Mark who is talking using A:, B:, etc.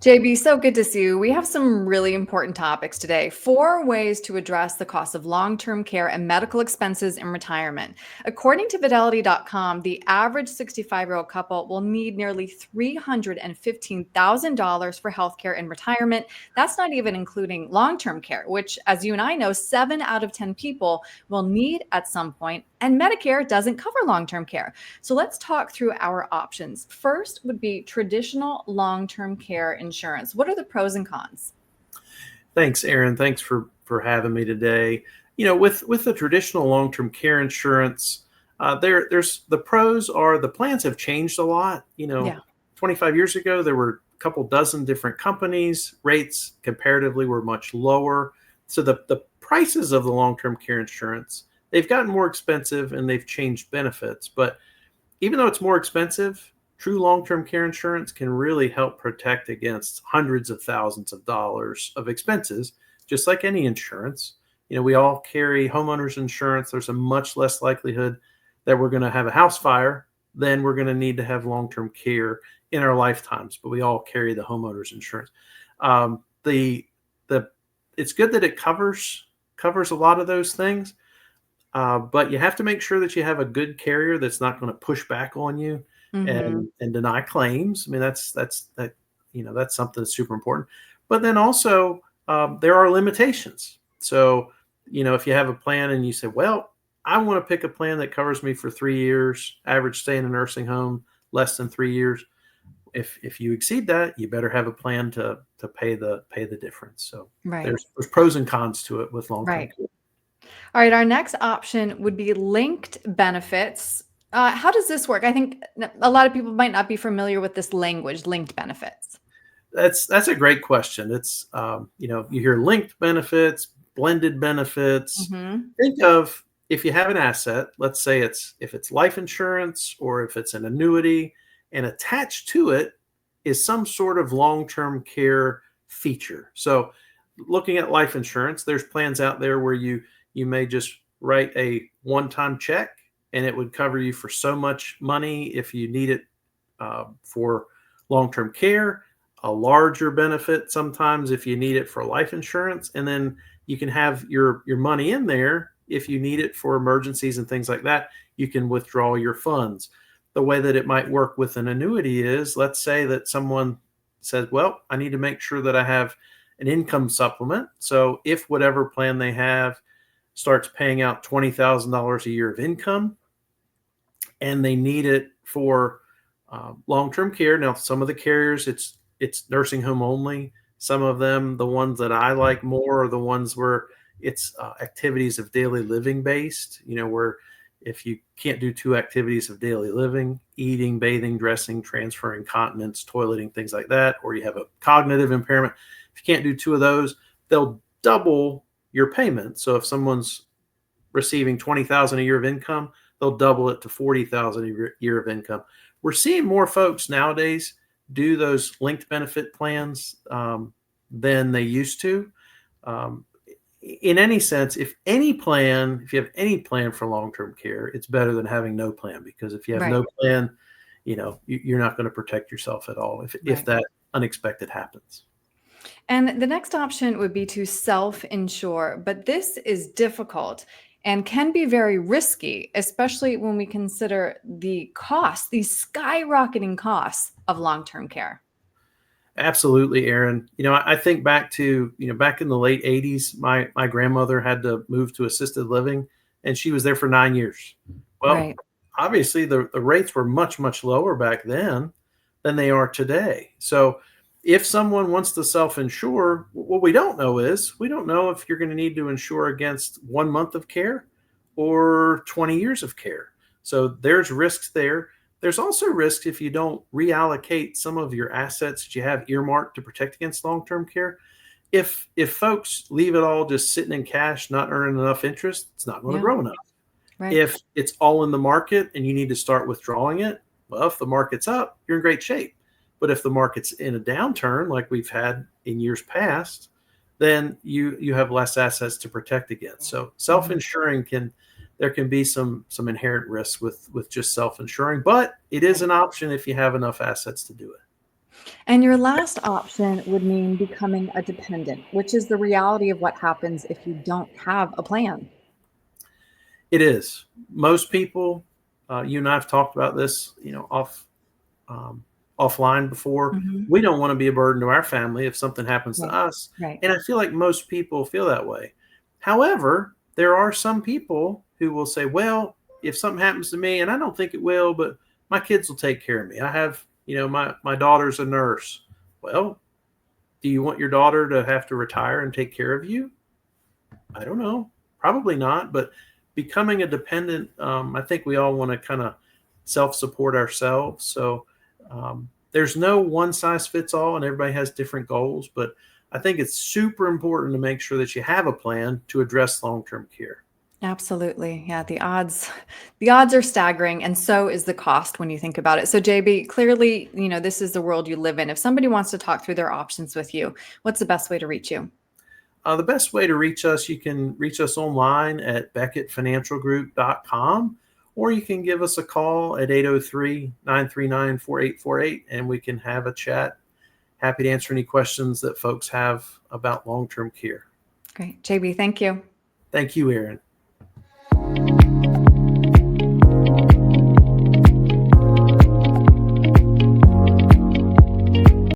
A: JB, so good to see you. We have some really important topics today. 4 ways to address the cost of long-term care and medical expenses in retirement. According to Fidelity.com, the average 65-year-old couple will need nearly $315,000 for healthcare in retirement. That's not even including long-term care, which, as you and I know, 7 out of 10 people will need at some point, and Medicare doesn't cover long-term care. So let's talk through our options. First would be traditional long-term care insurance. What are the pros and cons?
B: Thanks, Erin. Thanks for having me today. With the traditional long-term care insurance, there's the pros are the plans have changed a lot.
A: Yeah.
B: 25 years ago there were a couple dozen different companies. Rates comparatively were much lower, so the prices of the long-term care insurance, they've gotten more expensive and they've changed benefits. But even though it's more expensive, true long-term care insurance can really help protect against hundreds of thousands of dollars of expenses, just like any insurance. We all carry homeowners insurance. There's a much less likelihood that we're going to have a house fire than we're going to need to have long-term care in our lifetimes, but we all carry the homeowners insurance. The it's good that it covers a lot of those things, but you have to make sure that you have a good carrier that's not going to push back on you
A: Hmm.
B: and deny claims. I mean, that's something that's super important. But then also there are limitations. So if you have a plan and you say, well, I want to pick a plan that covers me for 3 years, average stay in a nursing home less than 3 years. If you exceed that, you better have a plan to pay the difference. So
A: Right.
B: there's pros and cons to it with long-term
A: Right.
B: care.
A: All right. Our next option would be linked benefits. How does this work? I think a lot of people might not be familiar with this language, linked benefits.
B: That's a great question. It's you hear linked benefits, blended benefits.
A: Hmm.
B: Think of if you have an asset, let's say if it's life insurance or if it's an annuity, and attached to it is some sort of long-term care feature. So looking at life insurance, there's plans out there where you may just write a one-time check and it would cover you for so much money if you need it for long-term care, a larger benefit sometimes if you need it for life insurance, and then you can have your money in there if you need it for emergencies and things like that. You can withdraw your funds. The way that it might work with an annuity is, let's say that someone says, well, I need to make sure that I have an income supplement. So if whatever plan they have starts paying out $20,000 a year of income and they need it for long-term care. Now, some of the carriers, it's nursing home only. Some of them, the ones that I like more, are the ones where it's activities of daily living based. Where if you can't do 2 activities of daily living, eating, bathing, dressing, transferring continence, toileting, things like that, or you have a cognitive impairment, if you can't do 2 of those, they'll double your payment. So if someone's receiving 20,000 a year of income, they'll double it to 40,000 a year of income. We're seeing more folks nowadays do those linked benefit plans than they used to. In any sense, if you have any plan for long-term care, it's better than having no plan, because if you have
A: Right.
B: no plan, you're not going to protect yourself at all if
A: Right.
B: that unexpected happens.
A: And the next option would be to self-insure, but this is difficult and can be very risky, especially when we consider the costs, the skyrocketing costs of long-term care.
B: Absolutely, Erin. I think back to, back in the late 80s, my grandmother had to move to assisted living and she was there for 9 years. Well,
A: Right.
B: obviously the rates were much, much lower back then than they are today. So if someone wants to self-insure, what we don't know is we don't know if you're going to need to insure against 1 month of care or 20 years of care. So there's risks there. There's also risks if you don't reallocate some of your assets that you have earmarked to protect against long-term care. If folks leave it all just sitting in cash, not earning enough interest, it's not going to
A: Yeah.
B: grow enough.
A: Right.
B: If it's all in the market and you need to start withdrawing it, well, if the market's up, you're in great shape. But if the market's in a downturn like we've had in years past, then you have less assets to protect against. So
A: Mhm.
B: self-insuring there can be some inherent risks with just self-insuring, but it is
A: Right.
B: an option if you have enough assets to do it.
A: And your last option would mean becoming a dependent, which is the reality of what happens if you don't have a plan.
B: It is. Most people, you and I have talked about this, um, offline before.
A: Hmm.
B: We don't want to be a burden to our family if something happens to
A: Right,
B: us.
A: right.
B: And I feel like most people feel that way. However, there are some people who will say, well, if something happens to me, and I don't think it will, but my kids will take care of me. I have, my daughter's a nurse. Well, do you want your daughter to have to retire and take care of you? I don't know. Probably not. But becoming a dependent, I think we all want to kind of self support ourselves. So there's no one size fits all, and everybody has different goals. But I think it's super important to make sure that you have a plan to address long term care.
A: Absolutely. Yeah, the odds are staggering, and so is the cost when you think about it. So JB, clearly, this is the world you live in. If somebody wants to talk through their options with you, what's the best way to reach you?
B: The best way to reach us, you can reach us online at beckettfinancialgroup.com, or you can give us a call at 803-939-4848, and we can have a chat. Happy to answer any questions that folks have about long term care.
A: Great. JB, thank you.
B: Thank you, Erin.